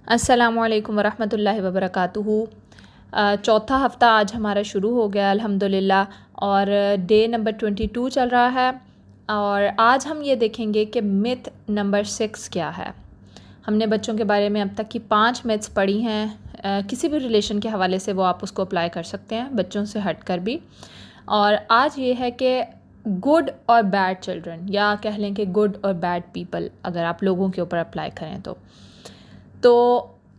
अस्सलामुअलैकुम वरहमतुल्लाहि वबरकातुहू। चौथा हफ़्ता आज हमारा शुरू हो गया अल्हम्दुलिल्लाह और डे नंबर 22 चल रहा है। और आज हम ये देखेंगे कि मिथ नंबर 6 क्या है। हमने बच्चों के बारे में अब तक की 5 मिथ्स पढ़ी हैं। किसी भी रिलेशन के हवाले से वो आप उसको अप्लाई कर सकते हैं, बच्चों से हट कर भी। और आज ये है कि गुड और बैड चिल्ड्रन, या कह लें कि गुड और बैड पीपल, अगर आप लोगों के ऊपर अप्लाई करें तो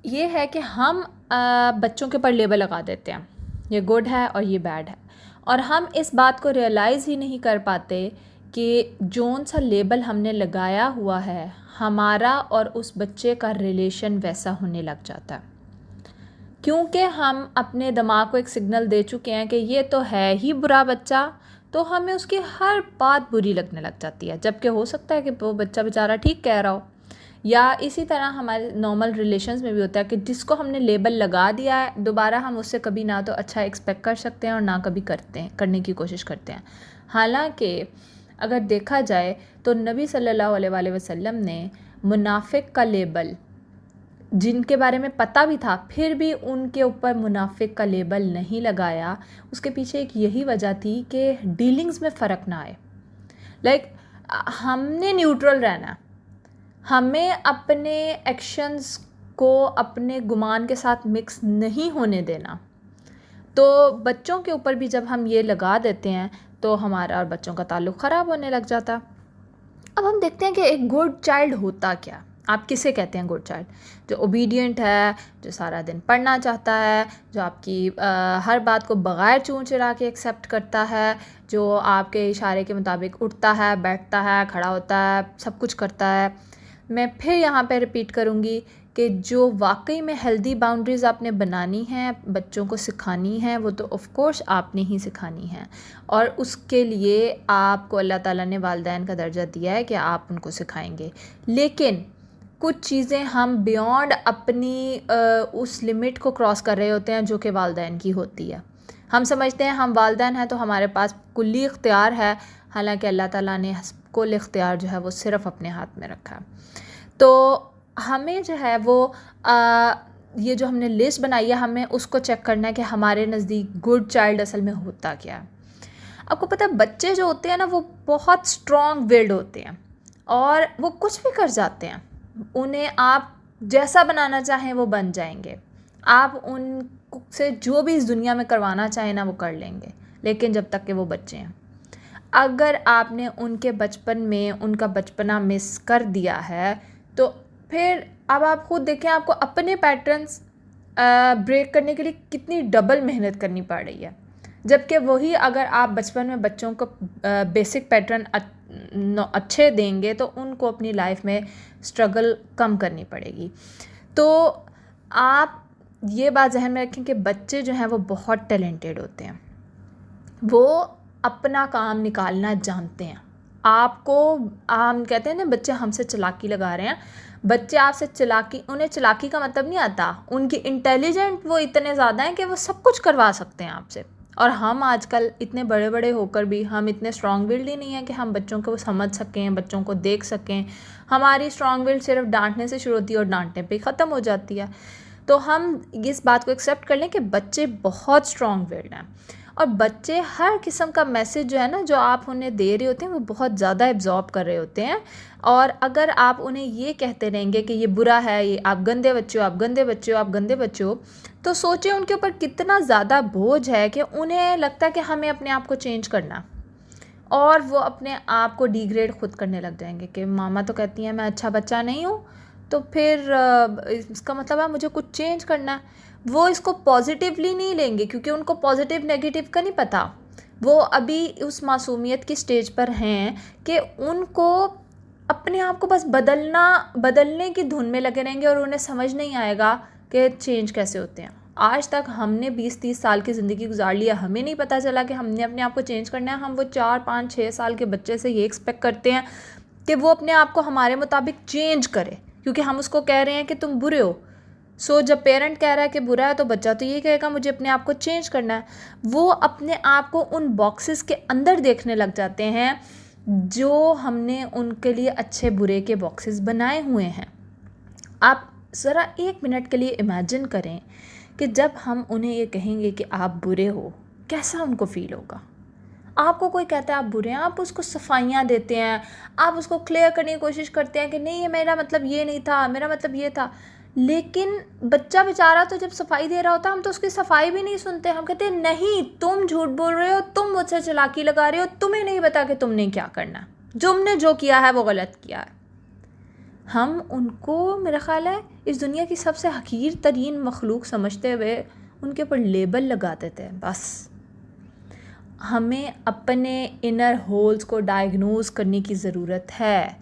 ये है कि हम बच्चों के ऊपर लेबल लगा देते हैं, ये गुड है और ये बैड है, और हम इस बात को रियलाइज़ ही नहीं कर पाते कि जोन सा लेबल हमने लगाया हुआ है, हमारा और उस बच्चे का रिलेशन वैसा होने लग जाता है, क्योंकि हम अपने दिमाग को एक सिग्नल दे चुके हैं कि ये तो है ही बुरा बच्चा, तो हमें उसकी हर बात बुरी लगने लग जाती है, जबकि हो सकता है कि वो बच्चा बेचारा ठीक कह रहा हो। या इसी तरह हमारे नॉर्मल रिलेशंस में भी होता है कि जिसको हमने लेबल लगा दिया है, दोबारा हम उससे कभी ना तो अच्छा एक्सपेक्ट कर सकते हैं और ना कभी करने की कोशिश करते हैं। हालांकि अगर देखा जाए तो नबी सल्लल्लाहु अलैहि वसल्लम ने मुनाफिक का लेबल, जिनके बारे में पता भी था फिर भी उनके ऊपर मुनाफिक का लेबल नहीं लगाया, उसके पीछे एक यही वजह थी कि डीलिंग्स में फ़र्क ना आए। हमने न्यूट्रल रहना, हमें अपने एक्शंस को अपने गुमान के साथ मिक्स नहीं होने देना। तो बच्चों के ऊपर भी जब हम ये लगा देते हैं तो हमारा और बच्चों का ताल्लुक़ ख़राब होने लग जाता। अब हम देखते हैं कि एक गुड चाइल्ड होता क्या। आप किसे कहते हैं गुड चाइल्ड? जो ओबीडियंट है, जो सारा दिन पढ़ना चाहता है, जो आपकी हर बात को बग़ैर चूँ चढ़ा के एक्सेप्ट करता है, जो आपके इशारे के मुताबिक उठता है, बैठता है, खड़ा होता है, सब कुछ करता है। मैं फिर यहाँ पे रिपीट करूँगी कि जो वाकई में हेल्दी बाउंड्रीज़ आपने बनानी हैं, बच्चों को सिखानी हैं, वो तो ऑफ़ कोर्स आपने ही सिखानी हैं, और उसके लिए आपको अल्लाह ताला ने वालिदैन का दर्जा दिया है कि आप उनको सिखाएंगे। लेकिन कुछ चीज़ें हम बियॉन्ड अपनी उस लिमिट को क्रॉस कर रहे होते हैं जो कि वालिदैन की होती है। हम समझते हैं हम वालिदैन हैं तो हमारे पास कुल्ली इख्तियार है, हालांकि अल्लाह ताला ने कुल इख्तियार जो है वो सिर्फ़ अपने हाथ में रखा है। तो हमें जो है वो ये जो हमने लिस्ट बनाई है, हमें उसको चेक करना है कि हमारे नज़दीक गुड चाइल्ड असल में होता क्या है। आपको पता है बच्चे जो होते हैं ना, वो बहुत स्ट्रॉन्ग विल्ड होते हैं और वो कुछ भी कर जाते हैं। उन्हें आप जैसा बनाना चाहें वो बन जाएंगे, आप उनसे जो भी इस दुनिया में करवाना चाहें ना वो कर लेंगे, लेकिन जब तक कि वो बच्चे हैं। अगर आपने उनके बचपन में उनका बचपना मिस कर दिया है तो फिर अब आप खुद देखें, आपको अपने पैटर्न्स ब्रेक करने के लिए कितनी डबल मेहनत करनी पड़ रही है, जबकि वही अगर आप बचपन में बच्चों को बेसिक पैटर्न अच्छे देंगे तो उनको अपनी लाइफ में स्ट्रगल कम करनी पड़ेगी। तो आप ये बात जहन में रखें कि बच्चे जो हैं वो बहुत टैलेंटेड होते हैं, वो अपना काम निकालना जानते हैं। आपको हम कहते हैं ना बच्चे हमसे चालाकी लगा रहे हैं, बच्चे आपसे चालाकी, उन्हें चालाकी का मतलब नहीं आता, उनकी इंटेलिजेंट वो इतने ज़्यादा हैं कि वो सब कुछ करवा सकते हैं आपसे। और हम आजकल इतने बड़े बड़े होकर भी हम इतने स्ट्रॉन्ग विल्ड ही नहीं है कि हम बच्चों को समझ सकें, बच्चों को देख सकें। हमारी स्ट्रॉन्ग विल्ड सिर्फ डांटने से शुरू होती है और डांटने पे ख़त्म हो जाती है। तो हम इस बात को एक्सेप्ट कर लें कि बच्चे बहुत स्ट्रॉन्ग विल्ड हैं, और बच्चे हर किस्म का मैसेज जो है ना, जो आप उन्हें दे रहे होते हैं, वो बहुत ज़्यादा एब्जॉर्ब कर रहे होते हैं। और अगर आप उन्हें ये कहते रहेंगे कि ये बुरा है, ये आप गंदे बच्चे हो, आप गंदे बच्चे हो, आप गंदे बच्चे हो, तो सोचिए उनके ऊपर कितना ज़्यादा बोझ है कि उन्हें लगता है कि हमें अपने आप को चेंज करना, और वो अपने आप को डिग्रेड खुद करने लग जाएंगे कि मामा तो कहती हैं मैं अच्छा बच्चा नहीं हूँ, तो फिर इसका मतलब है मुझे कुछ चेंज करना है। वो इसको पॉजिटिवली नहीं लेंगे क्योंकि उनको पॉजिटिव नेगेटिव का नहीं पता। वो अभी उस मासूमियत की स्टेज पर हैं कि उनको अपने आप को बस बदलने की धुन में लगे रहेंगे, और उन्हें समझ नहीं आएगा कि चेंज कैसे होते हैं। आज तक हमने 20-30 साल की ज़िंदगी गुजार लिया, हमें नहीं पता चला कि हमने अपने आप को चेंज करना है। हम वो 4-5-6 साल के बच्चे से ये एक्सपेक्ट करते हैं कि वो अपने आप को हमारे मुताबिक चेंज करे, क्योंकि हम उसको कह रहे हैं कि तुम बुरे हो। जब पेरेंट कह रहा है कि बुरा है तो बच्चा तो ये कहेगा मुझे अपने आप को चेंज करना है। वो अपने आप को उन बॉक्सेस के अंदर देखने लग जाते हैं जो हमने उनके लिए अच्छे बुरे के बॉक्सेस बनाए हुए हैं। आप ज़रा 1 मिनट के लिए इमेजिन करें कि जब हम उन्हें ये कहेंगे कि आप बुरे हो, कैसा उनको फ़ील होगा। आपको कोई कहता है आप बुरे हैं, आप उसको सफाइयाँ देते हैं, आप उसको क्लियर करने की कोशिश करते हैं कि नहीं, ये मेरा मतलब ये नहीं था, मेरा मतलब ये था। लेकिन बच्चा बेचारा तो जब सफाई दे रहा होता है, हम तो उसकी सफाई भी नहीं सुनते। हम कहते हैं नहीं, तुम झूठ बोल रहे हो, तुम मुझसे चालाकी लगा रहे हो, तुम्हें नहीं पता कि तुमने क्या करना, तुमने जो किया है वो गलत किया है। हम उनको, मेरा ख़्याल है, इस दुनिया की सबसे हकीर तरीन मखलूक समझते हुए उनके ऊपर लेबल लगा देते हैं। बस हमें अपने इनर होल्स को डायग्नोज करने की ज़रूरत है।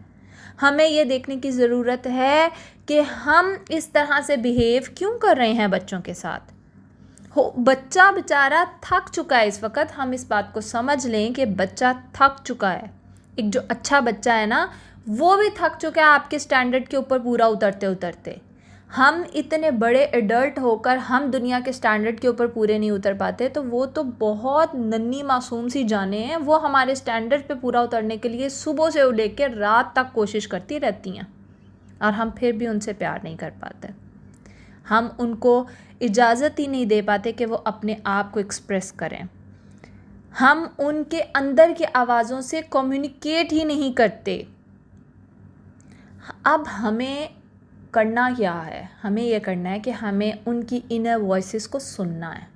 हमें ये देखने की ज़रूरत है कि हम इस तरह से बिहेव क्यों कर रहे हैं बच्चों के साथ। बच्चा बेचारा थक चुका है इस वक्त। हम इस बात को समझ लें कि बच्चा थक चुका है। एक जो अच्छा बच्चा है ना, वो भी थक चुका है आपके स्टैंडर्ड के ऊपर पूरा उतरते उतरते। हम इतने बड़े एडल्ट होकर हम दुनिया के स्टैंडर्ड के ऊपर पूरे नहीं उतर पाते, तो वो तो बहुत नन्ही मासूम सी जाने हैं, वो हमारे स्टैंडर्ड पे पूरा उतरने के लिए सुबह से लेकर रात तक कोशिश करती रहती हैं, और हम फिर भी उनसे प्यार नहीं कर पाते। हम उनको इजाज़त ही नहीं दे पाते कि वो अपने आप को एक्सप्रेस करें। हम उनके अंदर की आवाज़ों से कम्युनिकेट ही नहीं करते। अब हमें करना क्या है? हमें ये करना है कि हमें उनकी इनर वॉइसेस को सुनना है।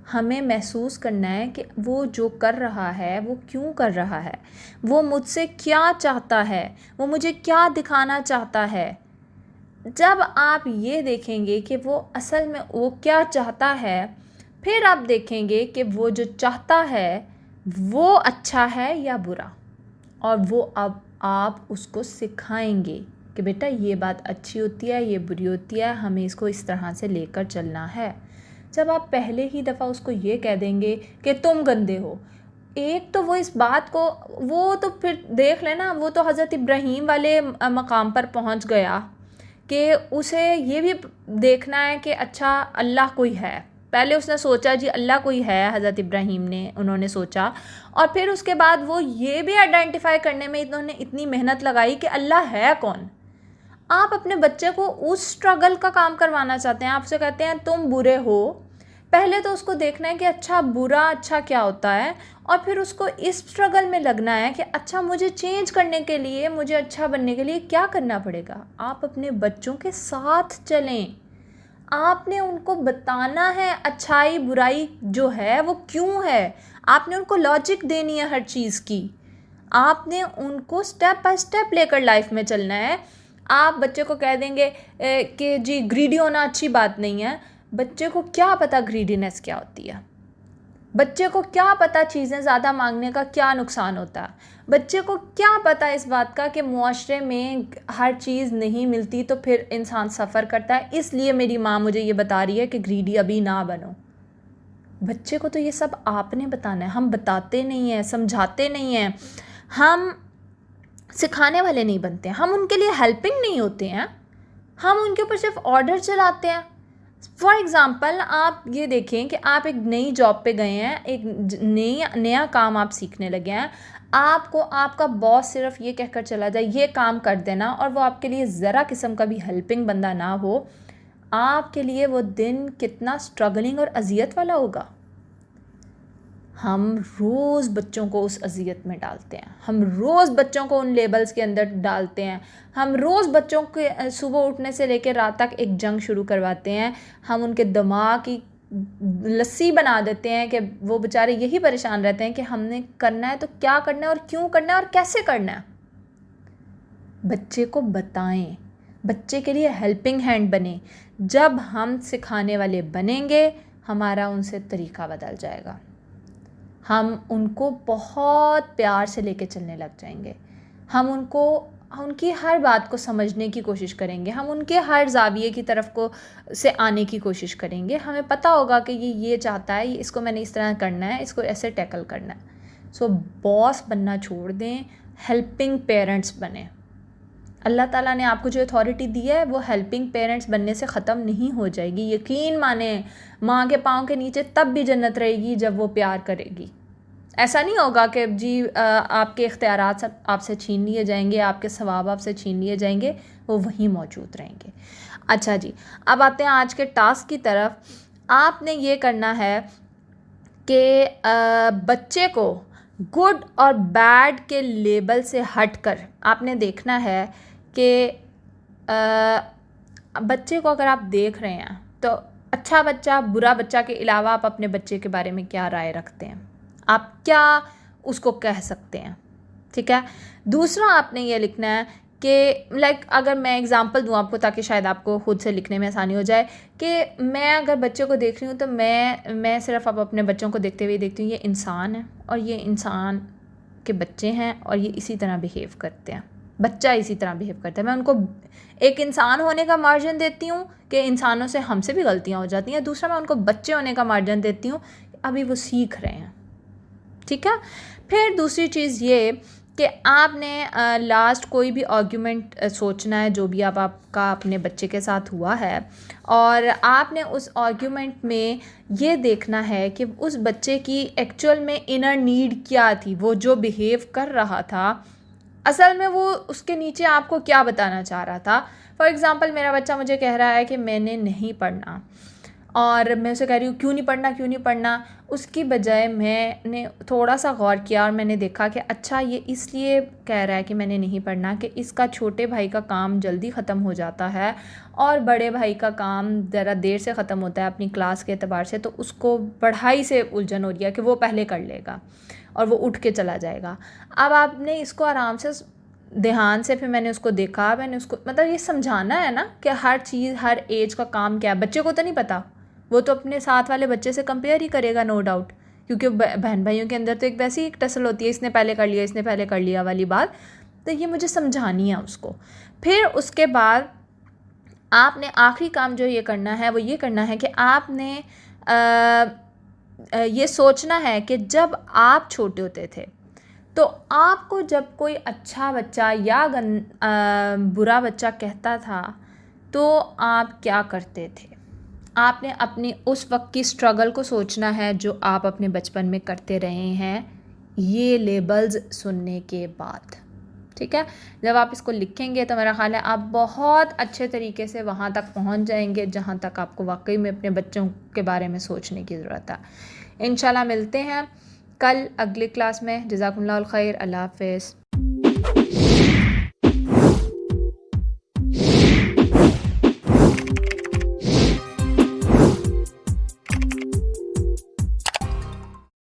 हमें महसूस करना है कि वो जो कर रहा है वो क्यों कर रहा है, वो मुझसे क्या चाहता है, वो मुझे क्या दिखाना चाहता है। जब आप ये देखेंगे कि वो असल में वो क्या चाहता है, फिर आप देखेंगे कि वो जो चाहता है वो अच्छा है या बुरा, और वो अब आप उसको सिखाएंगे कि बेटा ये बात अच्छी होती है, ये बुरी होती है, हमें इसको इस तरह से लेकर चलना है। जब आप पहले ही दफ़ा उसको ये कह देंगे कि तुम गंदे हो, एक तो वो इस बात को, वो तो फिर देख लेना, वो तो हज़रत इब्राहीम वाले मकाम पर पहुंच गया कि उसे ये भी देखना है कि अच्छा अल्लाह कोई है। पहले उसने सोचा जी अल्लाह कोई है, हज़रत इब्राहीम ने, उन्होंने सोचा, और फिर उसके बाद वो ये भी आइडेंटिफाई करने में इन्होंने इतनी मेहनत लगाई कि अल्लाह है कौन। आप अपने बच्चे को उस स्ट्रगल का काम करवाना चाहते हैं, आपसे कहते हैं तुम बुरे हो, पहले तो उसको देखना है कि अच्छा बुरा अच्छा क्या होता है, और फिर उसको इस स्ट्रगल में लगना है कि अच्छा मुझे चेंज करने के लिए, मुझे अच्छा बनने के लिए क्या करना पड़ेगा। आप अपने बच्चों के साथ चलें, आपने उनको बताना है अच्छाई बुराई जो है वो क्यों है, आपने उनको लॉजिक देनी है हर चीज़ की, आपने उनको स्टेप बाय स्टेप लेकर लाइफ में चलना है। आप बच्चे को कह देंगे कि जी ग्रीडी होना अच्छी बात नहीं है, बच्चे को क्या पता ग्रीडीनेस क्या होती है, बच्चे को क्या पता चीज़ें ज़्यादा मांगने का क्या नुकसान होता है, बच्चे को क्या पता इस बात का कि मुआशरे में हर चीज़ नहीं मिलती तो फिर इंसान सफ़र करता है, इसलिए मेरी माँ मुझे ये बता रही है कि ग्रीडी अभी ना बनो। बच्चे को तो ये सब आपने बताना है, हम बताते नहीं हैं, समझाते नहीं हैं, हम सिखाने वाले नहीं बनते हैं, हम उनके लिए हेल्पिंग नहीं होते हैं, हम उनके ऊपर सिर्फ ऑर्डर चलाते हैं। फॉर एग्ज़ाम्पल आप ये देखें कि आप एक नई जॉब पे गए हैं, एक नया काम आप सीखने लगे हैं, आपको आपका बॉस सिर्फ ये कहकर चला जाए ये काम कर देना, और वो आपके लिए ज़रा किस्म का भी हेल्पिंग बंदा ना हो, आपके लिए वो दिन कितना स्ट्रगलिंग और अजियत वाला होगा। हम रोज़ बच्चों को उस अजियत में डालते हैं, हम रोज़ बच्चों को उन लेबल्स के अंदर डालते हैं, हम रोज़ बच्चों के सुबह उठने से लेकर रात तक एक जंग शुरू करवाते हैं, हम उनके दिमाग की लस्सी बना देते हैं कि वो बेचारे यही परेशान रहते हैं कि हमने करना है तो क्या करना है और क्यों करना है और कैसे करना है। बच्चे को बताएं, बच्चे के लिए हेल्पिंग हैंड बने। जब हम सिखाने वाले बनेंगे, हमारा उनसे तरीका बदल जाएगा, हम उनको बहुत प्यार से लेके चलने लग जाएंगे, हम उनको उनकी हर बात को समझने की कोशिश करेंगे, हम उनके हर ज़ाविये की तरफ को से आने की कोशिश करेंगे। हमें पता होगा कि ये चाहता है, इसको मैंने इस तरह करना है, इसको ऐसे टैकल करना है। सो बॉस बनना छोड़ दें, हेल्पिंग पेरेंट्स बने। अल्लाह ताला ने आपको जो अथॉरिटी दी है वो हेल्पिंग पेरेंट्स बनने से ख़त्म नहीं हो जाएगी। यकीन माने, माँ के पाँव के नीचे तब भी जन्नत रहेगी जब वो प्यार करेगी। ऐसा नहीं होगा कि जी आपके इख्तियारात सब आपसे छीन लिए जाएंगे, आपके सवाब आपसे छीन लिए जाएंगे, वो वहीं मौजूद रहेंगे। अच्छा जी, अब आते हैं आज के टास्क की तरफ। आपने ये करना है कि बच्चे को गुड और बैड के लेबल से हटकर आपने देखना है कि बच्चे को अगर आप देख रहे हैं तो अच्छा बच्चा बुरा बच्चा के अलावा आप अपने बच्चे के बारे में क्या राय रखते हैं, आप क्या उसको कह सकते हैं। ठीक है। दूसरा आपने ये लिखना है कि लाइक अगर मैं एग्जांपल दूं आपको ताकि शायद आपको खुद से लिखने में आसानी हो जाए, कि मैं अगर बच्चे को देख रही हूँ तो मैं सिर्फ अब अपने बच्चों को देखते हुए देखती हूँ ये इंसान है और ये इंसान के बच्चे हैं और ये इसी तरह बिहेव करते हैं, बच्चा इसी तरह बिहेव करता है। मैं उनको एक इंसान होने का मार्जिन देती हूँ कि इंसानों से हमसे भी गलतियाँ हो जाती हैं। दूसरा मैं उनको बच्चे होने का मार्जिन देती हूँ, अभी वो सीख रहे हैं। ठीक है। फिर दूसरी चीज़ ये कि आपने लास्ट कोई भी आर्ग्यूमेंट सोचना है जो भी आपका अपने बच्चे के साथ हुआ है, और आपने उस आर्ग्यूमेंट में ये देखना है कि उस बच्चे की एक्चुअल में इनर नीड क्या थी, वो जो बिहेव कर रहा था असल में वो उसके नीचे आपको क्या बताना चाह रहा था। फॉर एग्ज़ाम्पल मेरा बच्चा मुझे कह रहा है कि मैंने नहीं पढ़ना, और मैं उसे कह रही हूँ क्यों नहीं पढ़ना क्यों नहीं पढ़ना। उसकी बजाय मैंने थोड़ा सा गौर किया और मैंने देखा कि अच्छा ये इसलिए कह रहा है कि मैंने नहीं पढ़ना कि इसका छोटे भाई का काम जल्दी ख़त्म हो जाता है और बड़े भाई का काम ज़रा देर से ख़त्म होता है अपनी क्लास के एतबार से, तो उसको पढ़ाई से उलझन हो रही है कि वो पहले कर लेगा और वो उठ के चला जाएगा। अब आपने इसको आराम से ध्यान से, फिर मैंने उसको देखा, मैंने उसको मतलब ये समझाना है ना कि हर चीज़ हर एज का काम क्या है। बच्चे को तो नहीं पता, वो तो अपने साथ वाले बच्चे से कंपेयर ही करेगा नो डाउट, क्योंकि बहन भाइयों के अंदर तो एक वैसी एक टसल होती है, इसने पहले कर लिया इसने पहले कर लिया वाली बात। तो ये मुझे समझानी है उसको। फिर उसके बाद आपने आखिरी काम जो ये करना है वो ये करना है कि आपने ये सोचना है कि जब आप छोटे होते थे तो आपको जब कोई अच्छा बच्चा या बुरा बच्चा कहता था तो आप क्या करते थे। आपने अपनी उस वक्त की स्ट्रगल को सोचना है जो आप अपने बचपन में करते रहे हैं ये लेबल्स सुनने के बाद। ठीक है। जब आप इसको लिखेंगे तो मेरा ख़्याल है आप बहुत अच्छे तरीके से वहाँ तक पहुँच जाएंगे जहाँ तक आपको वाकई में अपने बच्चों के बारे में सोचने की ज़रूरत है। इंशाल्लाह मिलते हैं कल अगली क्लास में। जज़ाकुमुल्लाह खैर। अल्लाह हाफ़िज़।